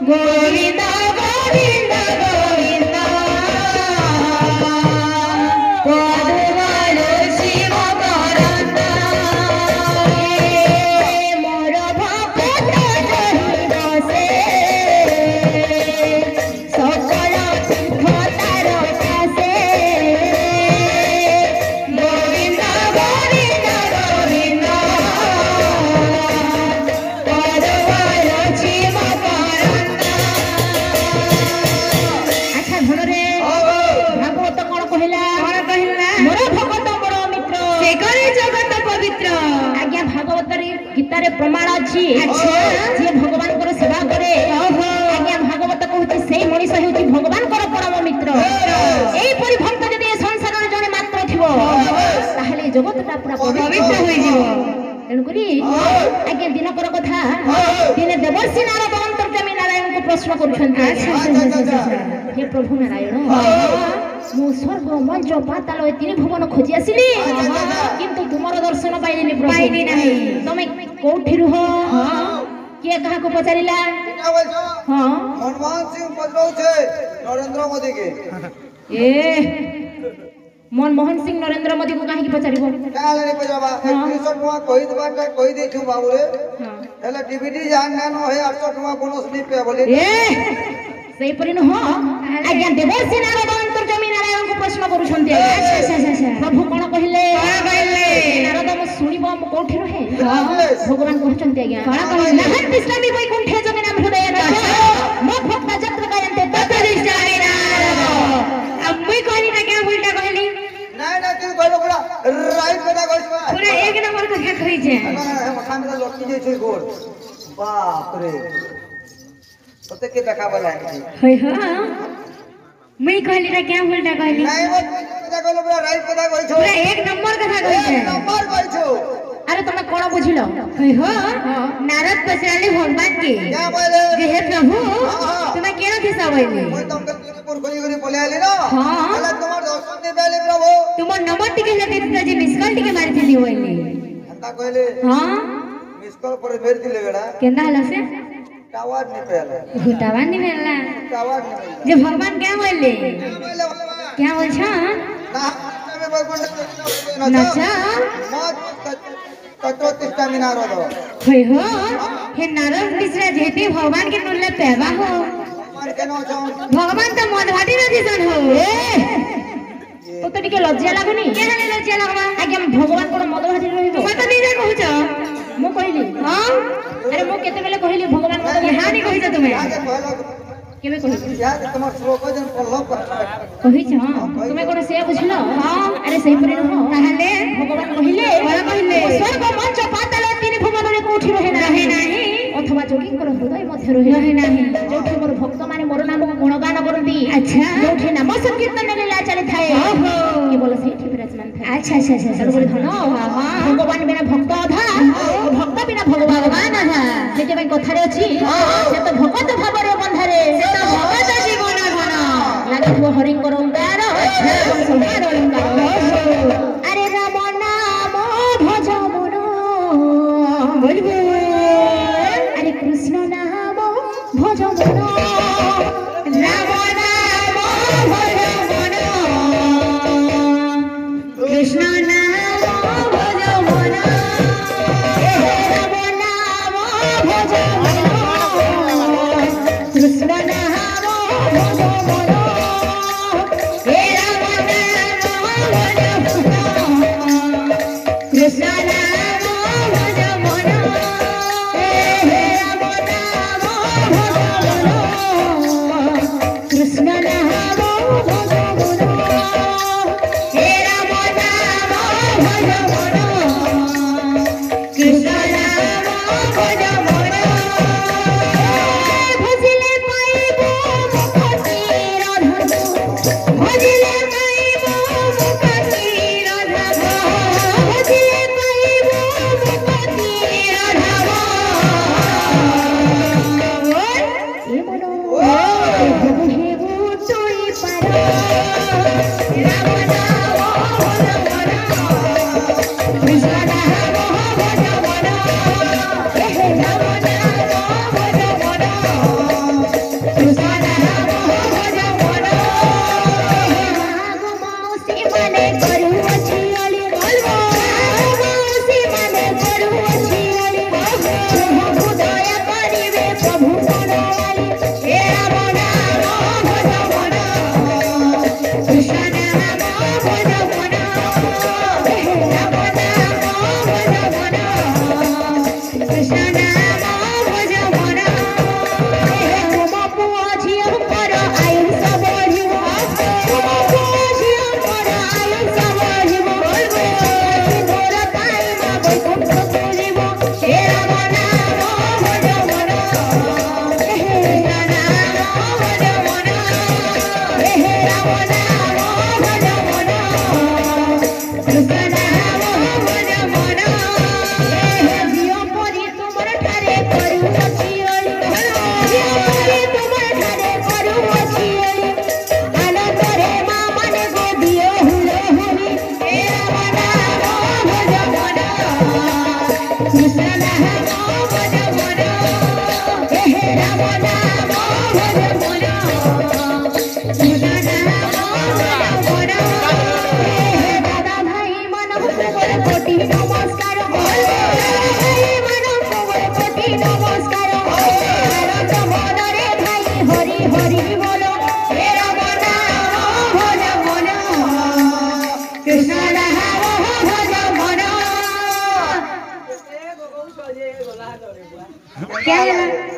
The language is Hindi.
गोविंद गोविंद गोविंद पदुवालो शिव करंद मोर भक्त जहि बसे सकल तीर्थ तार कासे गोविंद गोविंद गोविंद पदुवालो शिव करंद। अच्छा धनरे भागवत कौन कहला मोर भगत मोर मित्र से करे जगत पवित्र। आज्ञा भागवत रे गीता रे प्रमाण अछि जे भगवान को सेवा करे आज्ञा भागवत कहूची सेई मनीष हेउची भगवान को परम मित्र। एई परि भक्त जदि ए संसार रे जने मात्र थिबो ताहले जगतटा पूरा पवित्र होई जिवो। तेणुकरी आज्ञा दिनकर कथा दिने देवर्षि नारद अंतर्यामी नारायण को प्रश्न करुछन्ति हे प्रभु नारायण मु स्वर्ग मंच पाताल तीन भुवन खोजी आसिली किंतु तुमर दर्शन पाइलिनी प्रभु पाइली नाही। तमे कोठी रुह के कहा को पचारिला हां मनमोहन सिंह पचरौ छे नरेंद्र मोदी के ए मनमोहन सिंह नरेंद्र मोदी को काहे की पचारिबो काले रे पजाबा 100 टका कहि देबाटा कहि देछु बाबू रे हेला डीवीडी जान नान होय 800 टका बोनस नहीं पे बोले ए सही परि न हो आज्ञा देवर्षि नारद अंतर्यामी नारायण को प्रश्न करूछन्ति। अच्छा प्रभु कोन कहिले नारद म सुनिबो म कोठी रहे भगवान कहछन्ति आज्ञा कोन कहिले नहर तिस्लामी वैकुंठे जगना हृदय न म भक्त जत्र गायन्ते तत्र दिष्टामि नारद। अब मैं कहली ना क्या उल्टा कहली नहीं ना तू कहलो पूरा राइट कथा कहछ पूरा एक नंबर कथा कहि छै मथा में लटकी जाइ छै गोर बाप रे पते के देखा वाला है होय हां मैं कहली ना क्या उल्टा कहली नहीं वो कथा कहलो पूरा राइट कथा कहछ पूरा एक नंबर कथा कहछ एक नंबर कहछ। अरे तुम कोन बुझिलो होय हां नारद पछराली भगवान के क्या बोले जे हे प्रभु तुम केना दिशा बोले मैं तुमके पुर कोई कोई बोले आली ना हां पहले तुम्हार दर्शन दे बेले प्रभु तुम नंबर टिके ले देत जे मिस कॉल टिके मारि थिली होइले अंता कहले हां मिस कॉल पर मेर दिले बेड़ा केना हला से टावर नहीं पहला टावर नहीं पहला जे भगवान क्या बोले क्या बोल छ ना नचा मत तत्वतिष्ठा नारद होय हो हे नारद मिश्रा जेते भगवान के नल्ले पेवा हो भगवान तो मद भाटी न दिसन हो ए तो टिके लज्जा लागुनी के हाले लज्जा लागबा आगे भगवान को मद भाटी रहिबो तुम तो नहीं कहूछ मो कहली हां अरे मो केते बेले कहली भगवान को यहाँ नहीं कहि तुमे केबे कहि यार तुम श्लोक जन पढ़लो कहि छ हां तुमे कोन से बुझलो हां अरे सही परि हो ताहले भगवान कहिले स्वर्ग मंच पाताल तीन भुवन रे कोठी रहे नाही अथवा जोगी कर हृदय मध्य रहे नाही जोठी मोर भक्त माने मोर नाम को गुणगान करती। अच्छा जोठी नाम संकीर्तन लीला चली थाए केवल सेठी विराजमान थाए। अच्छा सर्वरे धन भगवान बिना भक्त अधा भक्त बिना भगवान अधा जेते में कथा रे अछि से तो भगत भाव रे बंधारे से तो भगत जीवन धन लागिथो हरि कर ओंकार संसार ओंकार अरे राम नाम भज मन बोलबो अरे कृष्ण नाम भज मन राम नाम भज मन कृष्ण नाम भज मन राम नाम भज मन कृष्ण नाम भज मन हे राम नाम भज मन कृष्ण नाम भज मन हे राम नाम भज मन कृष्ण नाम भज मन हे राम नाम भज मन कृष्ण नाम भज मन भजिले पाइबो मुक्ति राधा भजिले पाइबो मुक्ति राधा भजिले पाइबो मुक्ति राधा ए मनो हे तोई पारा हरि हरि बोलो हे राम नाम भज मन कृष्ण नाम भज मन क्या